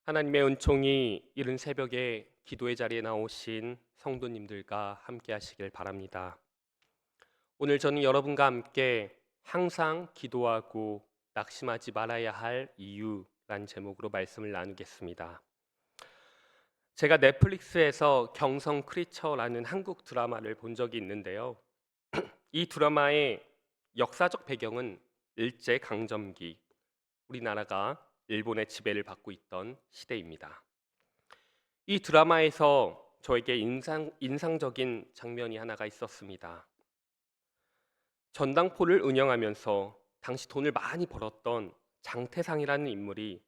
하나님의 은총이 이른 새벽에 기도의 자리에 나오신 성도님들과 함께 하시길 바랍니다. 오늘 저는 여러분과 함께 항상 기도하고 낙심하지 말아야 할 이유란 제목으로 말씀을 나누겠습니다. 제가 넷플릭스에서 경성 크리처라는 한국 드라마를 본 적이 있는데요. 이 드라마의 역사적 배경은 일제강점기, 우리나라가 일본의 지배를 받고 있던 시대입니다. 이 드라마에서 저에게 인상적인 장면이 하나가 있었습니다. 전당포를 운영하면서 당시 돈을 많이 벌었던 장태상이라는 인물이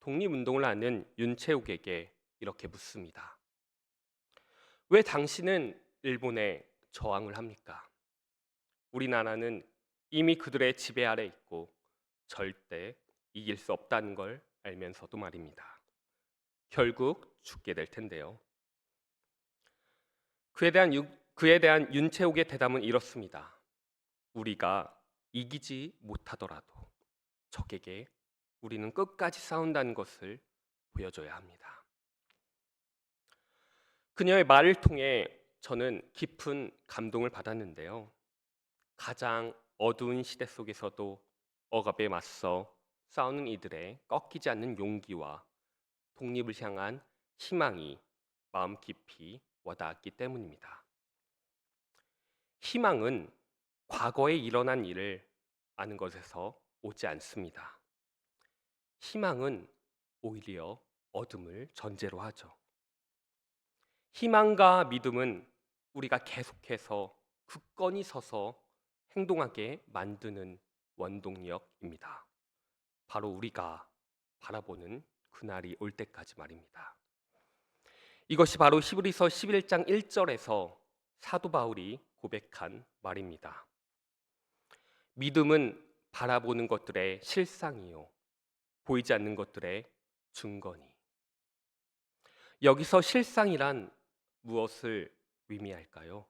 독립운동을 하는 윤채욱에게 이렇게 묻습니다. 왜 당신은 일본에 저항을 합니까? 우리나라는 이미 그들의 지배 아래 있고 절대 이길 수 없다는 걸 알면서도 말입니다. 결국 죽게 될 텐데요. 그에 대한 윤채옥의 대답은 이렇습니다. 우리가 이기지 못하더라도 적에게 우리는 끝까지 싸운다는 것을 보여줘야 합니다. 그녀의 말을 통해 저는 깊은 감동을 받았는데요. 가장 어두운 시대 속에서도 억압에 맞서 싸우는 이들의 꺾이지 않는 용기와 독립을 향한 희망이 마음 깊이 와닿았기 때문입니다. 희망은 과거에 일어난 일을 아는 것에서 오지 않습니다. 희망은 오히려 어둠을 전제로 하죠. 희망과 믿음은 우리가 계속해서 굳건히 서서 행동하게 만드는 원동력입니다. 바로 우리가 바라보는 그날이 올 때까지 말입니다. 이것이 바로 히브리서 11장 1절에서 사도 바울이 고백한 말입니다. 믿음은 바라보는 것들의 실상이요 보이지 않는 것들의 증거니. 여기서 실상이란 무엇을 의미할까요?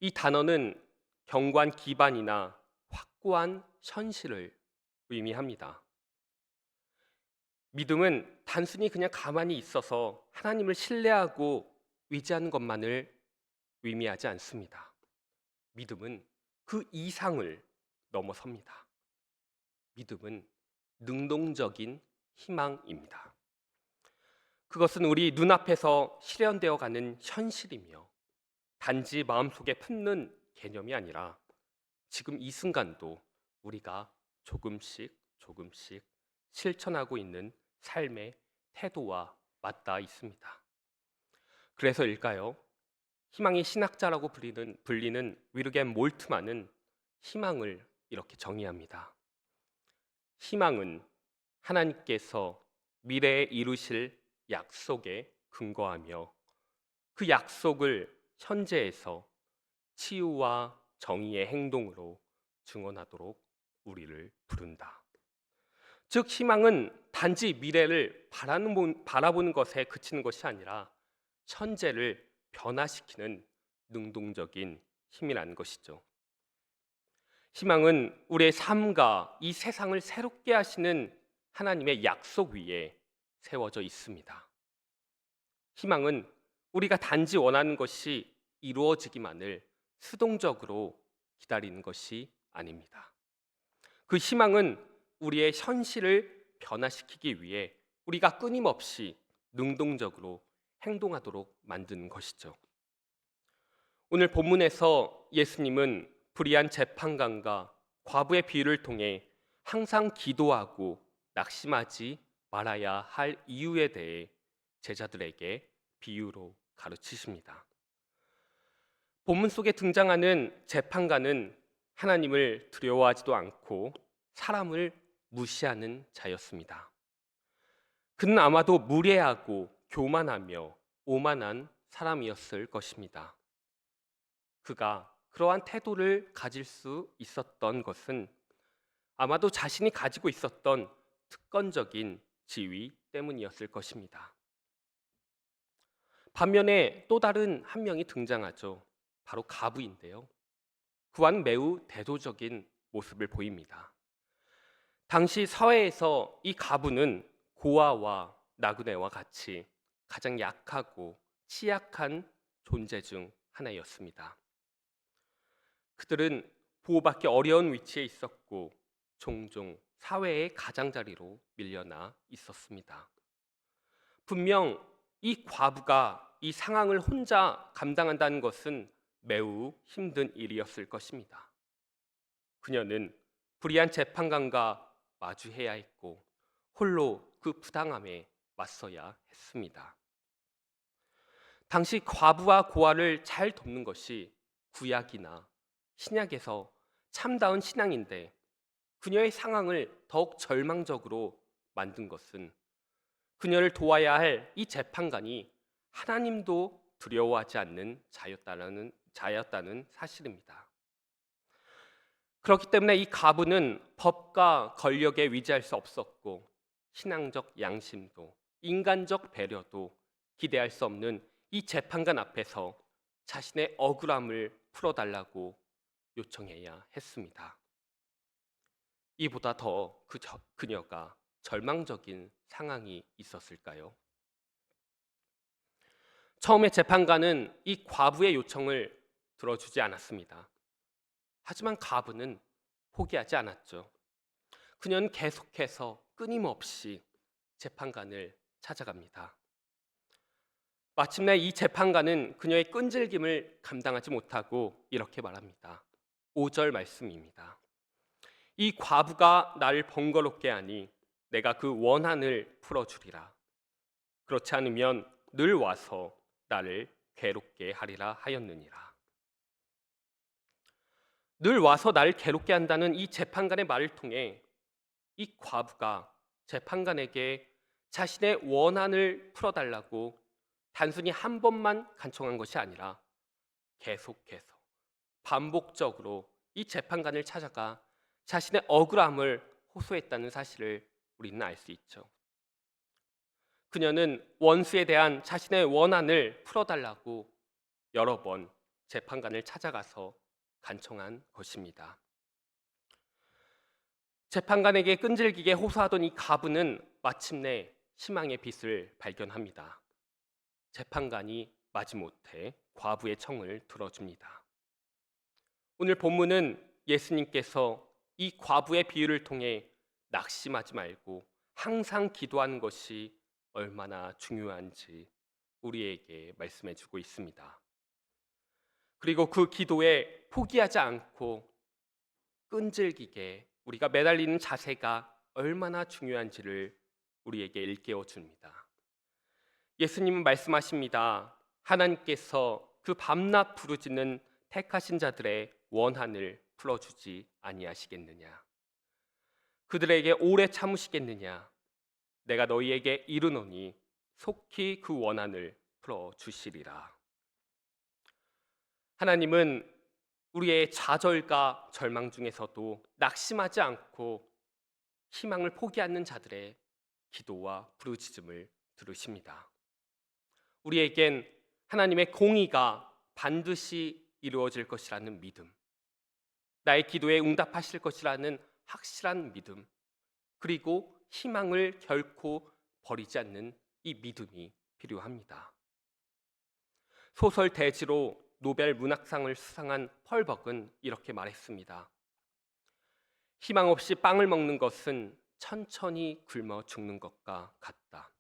이 단어는 견고한 기반이나 확고한 현실을 의미합니다. 믿음은 단순히 그냥 가만히 있어서 하나님을 신뢰하고 의지하는 것만을 의미하지 않습니다. 믿음은 그 이상을 넘어섭니다. 믿음은 능동적인 희망입니다. 그것은 우리 눈앞에서 실현되어 가는 현실이며 단지 마음속에 품는 개념이 아니라 지금 이 순간도 우리가 조금씩 실천하고 있는 삶의 태도와 맞닿아 있습니다. 그래서일까요? 희망의 신학자라고 불리는 위르겐 몰트만은 희망을 이렇게 정의합니다. 희망은 하나님께서 미래에 이루실 약속에 근거하며 그 약속을 현재에서 치유와 정의의 행동으로 증언하도록 우리를 부른다. 즉 희망은 단지 미래를 바라보는 것에 그치는 것이 아니라 현재를 변화시키는 능동적인 힘이라는 것이죠. 희망은 우리의 삶과 이 세상을 새롭게 하시는 하나님의 약속 위에 세워져 있습니다. 희망은 우리가 단지 원하는 것이 이루어지기만을 수동적으로 기다리는 것이 아닙니다. 그 희망은 우리의 현실을 변화시키기 위해 우리가 끊임없이 능동적으로 행동하도록 만드는 것이죠. 오늘 본문에서 예수님은 불의한 재판관과 과부의 비유를 통해 항상 기도하고 낙심하지 말아야 할 이유에 대해 제자들에게 비유로 가르치십니다. 본문 속에 등장하는 재판관은 하나님을 두려워하지도 않고 사람을 무시하는 자였습니다. 그는 아마도 무례하고 교만하며 오만한 사람이었을 것입니다. 그가 그러한 태도를 가질 수 있었던 것은 아마도 자신이 가지고 있었던 특권적인 지위 때문이었을 것입니다. 반면에 또 다른 한 명이 등장하죠. 바로 가부인데요. 그와는 매우 대조적인 모습을 보입니다. 당시 사회에서 이 가부는 고아와 나그네와 같이 가장 약하고 취약한 존재 중 하나였습니다. 그들은 보호받기 어려운 위치에 있었고 종종 사회의 가장자리로 밀려나 있었습니다. 분명 이 과부가 이 상황을 혼자 감당한다는 것은 매우 힘든 일이었을 것입니다. 그녀는 불의한 재판관과 마주해야 했고 홀로 그 부당함에 맞서야 했습니다. 당시 과부와 고아를 잘 돕는 것이 구약이나 신약에서 참다운 신앙인데 그녀의 상황을 더욱 절망적으로 만든 것은 그녀를 도와야 할 이 재판관이 하나님도 두려워하지 않는 자였다는 사실입니다. 그렇기 때문에 이 과부는 법과 권력에 위지할 수 없었고 신앙적 양심도 인간적 배려도 기대할 수 없는 이 재판관 앞에서 자신의 억울함을 풀어달라고 요청해야 했습니다. 이보다 더 그녀가 절망적인 상황이 있었을까요? 처음에 재판관은 이 과부의 요청을 들어주지 않았습니다. 하지만 과부는 포기하지 않았죠. 그녀는 계속해서 끊임없이 재판관을 찾아갑니다. 마침내 이 재판관은 그녀의 끈질김을 감당하지 못하고 이렇게 말합니다. 5절 말씀입니다. 이 과부가 나를 번거롭게 하니 내가 그 원한을 풀어주리라. 그렇지 않으면 늘 와서 나를 괴롭게 하리라 하였느니라. 늘 와서 나를 괴롭게 한다는 이 재판관의 말을 통해 이 과부가 재판관에게 자신의 원한을 풀어달라고 단순히 한 번만 간청한 것이 아니라 계속해서 반복적으로 이 재판관을 찾아가 자신의 억울함을 호소했다는 사실을 우리는 알 수 있죠. 그녀는 원수에 대한 자신의 원한을 풀어달라고 여러 번 재판관을 찾아가서 간청한 것입니다. 재판관에게 끈질기게 호소하던 이 가부는 마침내 희망의 빛을 발견합니다. 재판관이 마지못해 과부의 청을 들어줍니다. 오늘 본문은 예수님께서 이 과부의 비유를 통해 낙심하지 말고 항상 기도하는 것이 얼마나 중요한지 우리에게 말씀해 주고 있습니다. 그리고 그 기도에 포기하지 않고 끈질기게 우리가 매달리는 자세가 얼마나 중요한지를 우리에게 일깨워 줍니다. 예수님은 말씀하십니다. 하나님께서 그 밤낮 부르짖는 택하신 자들의 원한을 풀어주지 아니하시겠느냐? 그들에게 오래 참으시겠느냐? 내가 너희에게 이르노니 속히 그 원한을 풀어주시리라. 하나님은 우리의 좌절과 절망 중에서도 낙심하지 않고 희망을 포기하는 자들의 기도와 부르짖음을 들으십니다. 우리에겐 하나님의 공의가 반드시 이루어질 것이라는 믿음, 나의 기도에 응답하실 것이라는 확실한 믿음, 그리고 희망을 결코 버리지 않는 이 믿음이 필요합니다. 소설 대지로 노벨 문학상을 수상한 펄벅은 이렇게 말했습니다. 희망 없이 빵을 먹는 것은 천천히 굶어 죽는 것과 같다.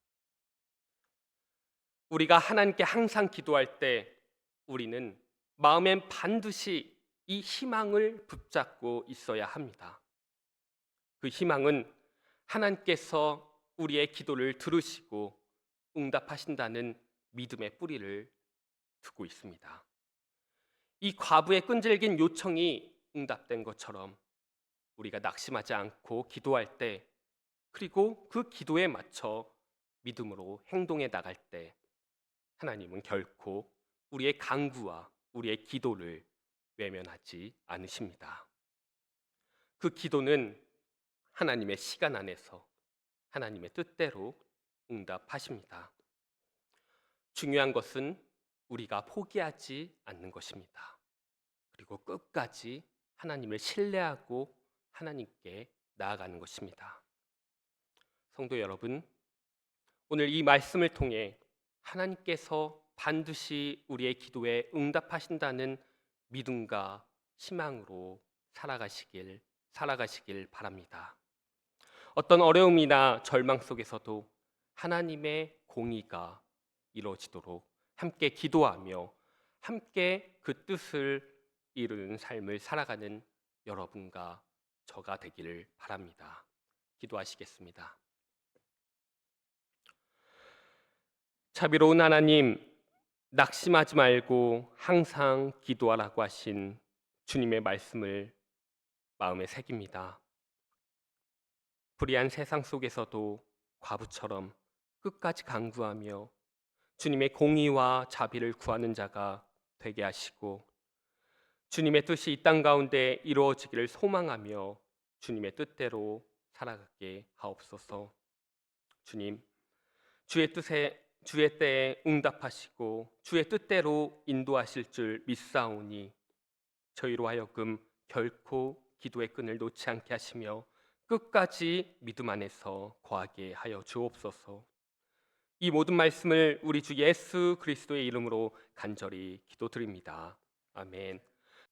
우리가 하나님께 항상 기도할 때 우리는 마음엔 반드시 이 희망을 붙잡고 있어야 합니다. 그 희망은 하나님께서 우리의 기도를 들으시고 응답하신다는 믿음의 뿌리를 두고 있습니다. 이 과부의 끈질긴 요청이 응답된 것처럼 우리가 낙심하지 않고 기도할 때, 그리고 그 기도에 맞춰 믿음으로 행동해 나갈 때 하나님은 결코 우리의 간구와 우리의 기도를 외면하지 않으십니다. 그 기도는 하나님의 시간 안에서 하나님의 뜻대로 응답하십니다. 중요한 것은 우리가 포기하지 않는 것입니다. 그리고 끝까지 하나님을 신뢰하고 하나님께 나아가는 것입니다. 성도 여러분, 오늘 이 말씀을 통해 하나님께서 반드시 우리의 기도에 응답하신다는 믿음과 희망으로 살아가시길 바랍니다. 어떤 어려움이나 절망 속에서도 하나님의 공의가 이루어지도록 함께 기도하며 함께 그 뜻을 이루는 삶을 살아가는 여러분과 저가 되기를 바랍니다. 기도하시겠습니다. 자비로운 하나님, 낙심하지 말고 항상 기도하라고 하신 주님의 말씀을 마음에 새깁니다. 불의한 세상 속에서도 과부처럼 끝까지 간구하며 주님의 공의와 자비를 구하는 자가 되게 하시고 주님의 뜻이 이 땅 가운데 이루어지기를 소망하며 주님의 뜻대로 살아가게 하옵소서. 주님, 주의 때에 응답하시고 주의 뜻대로 인도하실 줄 믿사오니 저희로 하여금 결코 기도의 끈을 놓지 않게 하시며 끝까지 믿음 안에서 거하게 하여 주옵소서. 이 모든 말씀을 우리 주 예수 그리스도의 이름으로 간절히 기도드립니다. 아멘.